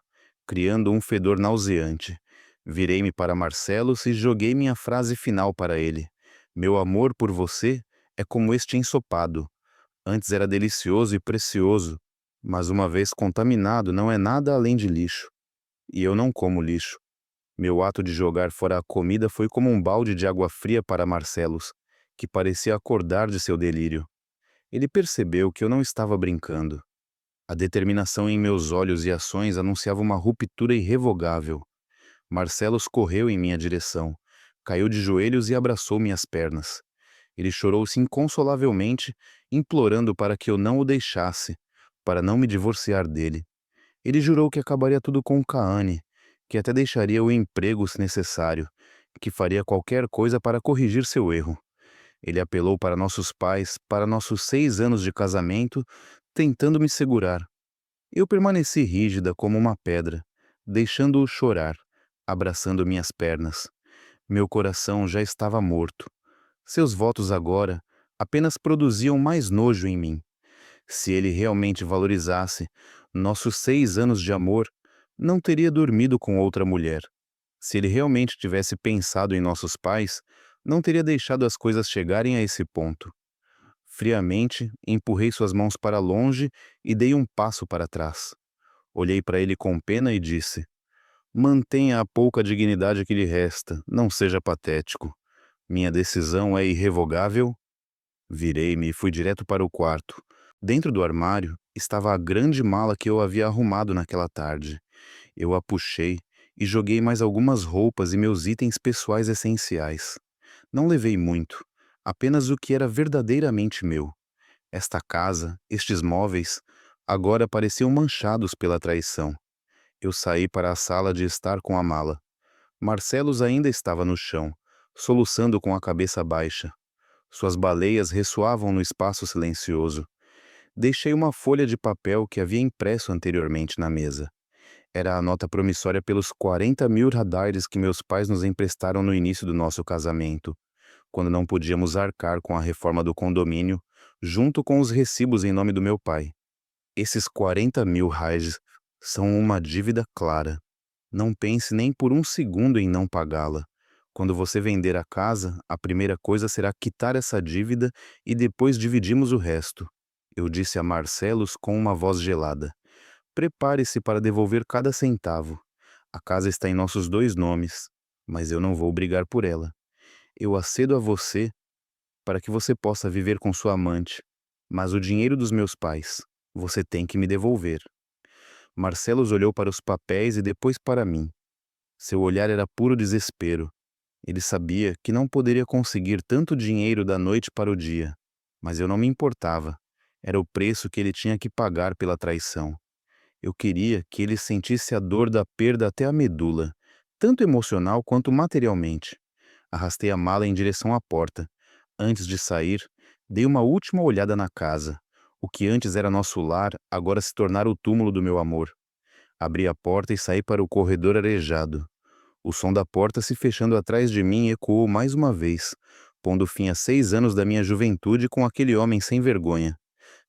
criando um fedor nauseante. Virei-me para Marcelos e joguei minha frase final para ele. Meu amor por você é como este ensopado. Antes era delicioso e precioso, mas uma vez contaminado não é nada além de lixo. E eu não como lixo. Meu ato de jogar fora a comida foi como um balde de água fria para Marcelos, que parecia acordar de seu delírio. Ele percebeu que eu não estava brincando. A determinação em meus olhos e ações anunciava uma ruptura irrevogável. Marcelos correu em minha direção, caiu de joelhos e abraçou minhas pernas. Ele chorou-se inconsolavelmente, implorando para que eu não o deixasse, para não me divorciar dele. Ele jurou que acabaria tudo com Kaane, que até deixaria o emprego se necessário, que faria qualquer coisa para corrigir seu erro. Ele apelou para nossos pais, para nossos 6 anos de casamento, tentando me segurar. Eu permaneci rígida como uma pedra, deixando-o chorar, abraçando minhas pernas. Meu coração já estava morto. Seus votos agora apenas produziam mais nojo em mim. Se ele realmente valorizasse nossos 6 anos de amor, não teria dormido com outra mulher. Se ele realmente tivesse pensado em nossos pais, não teria deixado as coisas chegarem a esse ponto. Friamente, empurrei suas mãos para longe e dei um passo para trás. Olhei para ele com pena e disse: mantenha a pouca dignidade que lhe resta, não seja patético. Minha decisão é irrevogável. Virei-me e fui direto para o quarto. Dentro do armário estava a grande mala que eu havia arrumado naquela tarde. Eu a puxei e joguei mais algumas roupas e meus itens pessoais essenciais. Não levei muito, apenas o que era verdadeiramente meu. Esta casa, estes móveis, agora pareciam manchados pela traição. Eu saí para a sala de estar com a mala. Marcelos ainda estava no chão, soluçando com a cabeça baixa. Suas baleias ressoavam no espaço silencioso. Deixei uma folha de papel que havia impresso anteriormente na mesa. Era a nota promissória pelos 40.000 radares que meus pais nos emprestaram no início do nosso casamento, quando não podíamos arcar com a reforma do condomínio, junto com os recibos em nome do meu pai. Esses 40.000 raios são uma dívida clara. Não pense nem por um segundo em não pagá-la. Quando você vender a casa, a primeira coisa será quitar essa dívida e depois dividimos o resto. Eu disse a Marcelos com uma voz gelada. Prepare-se para devolver cada centavo. A casa está em nossos 2 nomes, mas eu não vou brigar por ela. Eu a cedo a você para que você possa viver com sua amante, mas o dinheiro dos meus pais, você tem que me devolver. Marcelos olhou para os papéis e depois para mim. Seu olhar era puro desespero. Ele sabia que não poderia conseguir tanto dinheiro da noite para o dia, mas eu não me importava. Era o preço que ele tinha que pagar pela traição. Eu queria que ele sentisse a dor da perda até a medula, tanto emocional quanto materialmente. Arrastei a mala em direção à porta. Antes de sair, dei uma última olhada na casa. O que antes era nosso lar, agora se tornara o túmulo do meu amor. Abri a porta e saí para o corredor arejado. O som da porta se fechando atrás de mim ecoou mais uma vez, pondo fim a 6 anos da minha juventude com aquele homem sem vergonha.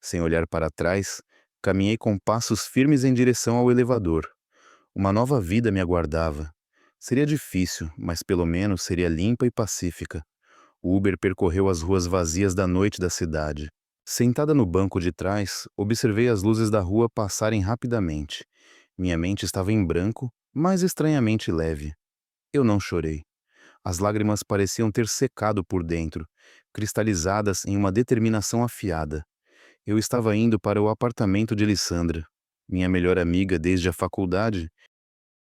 Sem olhar para trás, caminhei com passos firmes em direção ao elevador. Uma nova vida me aguardava. Seria difícil, mas pelo menos seria limpa e pacífica. O Uber percorreu as ruas vazias da noite da cidade. Sentada no banco de trás, observei as luzes da rua passarem rapidamente. Minha mente estava em branco, mas estranhamente leve. Eu não chorei. As lágrimas pareciam ter secado por dentro, cristalizadas em uma determinação afiada. Eu estava indo para o apartamento de Lissandra, minha melhor amiga desde a faculdade,